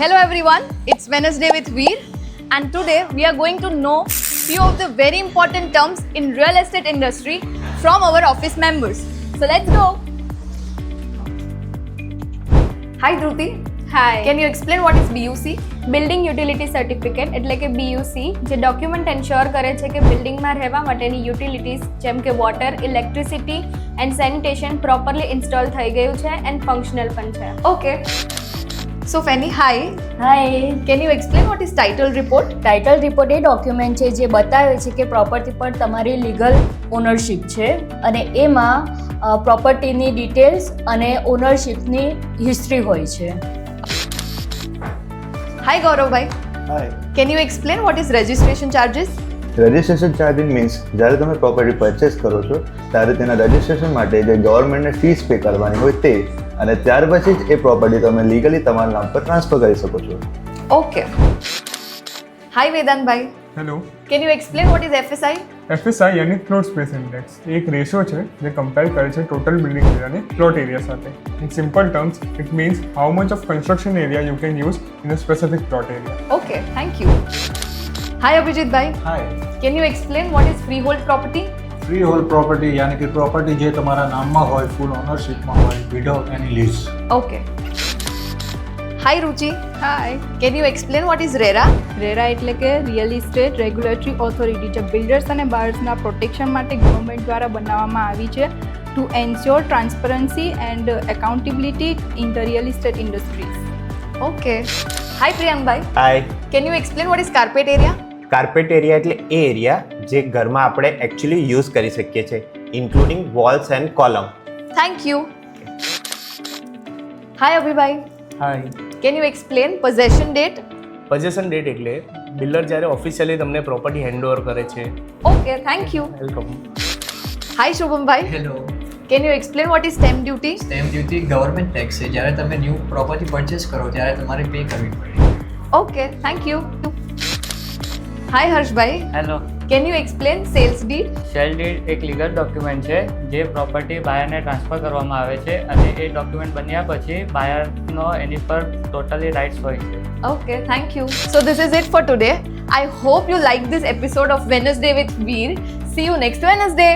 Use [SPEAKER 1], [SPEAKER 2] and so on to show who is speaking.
[SPEAKER 1] Hello everyone, it's Wednesday with Veer, and today we are going to know few of the very important terms in real estate industry from our office members. So let's go. Hi Dhruti.
[SPEAKER 2] Hi.
[SPEAKER 1] Can you explain what is BUC?
[SPEAKER 2] Building utility certificate એટલે કે BUC જે document ensure કરે છે કે બિલ્ડિંગમાં રહેવા માટેની utilities જેમ કે water, electricity and sanitation properly install થઈ ગયું છે એન્ડ ફંક્શનલ પણ છે.
[SPEAKER 1] Okay. So Fanny, hi.
[SPEAKER 2] Hi.
[SPEAKER 1] Can you explain what is title report?
[SPEAKER 3] Title report એ ડોક્યુમેન્ટ છે જે બતાવે છે કે પ્રોપર્ટી પર તમારી લીગલ ઓનરશિપ છે અને એમાં પ્રોપર્ટીની ડિટેલ્સ અને ઓનરશિપની હિસ્ટ્રી હોય છે.
[SPEAKER 1] Hi Gaurav bhai.
[SPEAKER 4] Hi.
[SPEAKER 1] Can you explain what is registration charges?
[SPEAKER 4] Registration charging means જ્યારે તમે પ્રોપર્ટી પરચેસ કરો છો ત્યારે તેના રજિસ્ટ્રેશન માટે જે ગવર્મેન્ટને ફીસ પે કરવાની હોય તે અને ત્યાર પછી જ એ પ્રોપર્ટી તમે લીગલી તમારા નામ પર ટ્રાન્સફર કરી શકો છો.
[SPEAKER 1] Okay. Hi Vedant bhai.
[SPEAKER 5] Hello.
[SPEAKER 1] Can you explain what is FSI?
[SPEAKER 5] FSI યાની ફ્લોર સ્પેસ ઇન્ડેક્સ એક રેશિયો છે જે કમ્પેર કરે છે ટોટલ બિલ્ડિંગ એરિયાને પ્લોટ એરિયા સાથે. In simple terms it means how much of construction area you can use in a specific plot area.
[SPEAKER 1] Okay, thank you. Hi Abhijit bhai.
[SPEAKER 6] Hi.
[SPEAKER 1] Can you explain what is freehold property?
[SPEAKER 6] Freehold property યાની કે property જે તમારા નામમાં હોય, full ઓનરશિપમાં હોય, without any lease.
[SPEAKER 1] Okay. Hi Ruchi.
[SPEAKER 2] Hi.
[SPEAKER 1] Can you explain what is RERA?
[SPEAKER 2] RERA એટલે કે રિયલ ઇસ્ટેટ રેગ્યુલેટરી ઓથોરિટી જે બિલ્ડર્સ અને બાયર્સના પ્રોટેક્શન માટે ગવર્મેન્ટ દ્વારા બનાવવામાં આવી છે to ensure transparency and accountability in the real estate industries.
[SPEAKER 1] Okay. Hi Priyank bhai.
[SPEAKER 7] Hi.
[SPEAKER 1] Can you explain what is carpet area?
[SPEAKER 7] Carpet area એટલે એ એરિયા જે ઘરમાં આપણે એકચ્યુઅલી યુઝ કરી શકીએ છીએ including walls and column.
[SPEAKER 1] Thank you. Hi Abhi bhai.
[SPEAKER 6] Hi.
[SPEAKER 1] Can you explain possession date?
[SPEAKER 8] Possession date એટલે builder જ્યારે ઓફિશિયલી તમને પ્રોપર્ટી હેન્ડઓવર કરે છે.
[SPEAKER 1] Okay, thank you.
[SPEAKER 8] Welcome.
[SPEAKER 1] Hi Shubham bhai.
[SPEAKER 9] Hello.
[SPEAKER 1] Can you explain what is stamp duty?
[SPEAKER 9] Stamp duty government tax છે. જ્યારે તમે new property purchase કરો ત્યારે તમારે પે કરવી પડે.
[SPEAKER 1] Okay, thank you. Hi Harsh bhai.
[SPEAKER 10] Hello.
[SPEAKER 1] Can you explain sales deed?
[SPEAKER 10] Cell did એક legal document છે જે પ્રોપર્ટી બાયરને ટ્રાન્સફર કરવામાં આવે છે અને એ ડોક્યુમેન્ટ બન્યા પછી બાયરનો એની પર ટોટલી રાઇટ્સ હોય છે.
[SPEAKER 1] Okay, thank you. So this is it for today. I hope you liked this episode of Wednesday with Veer. See you next Wednesday.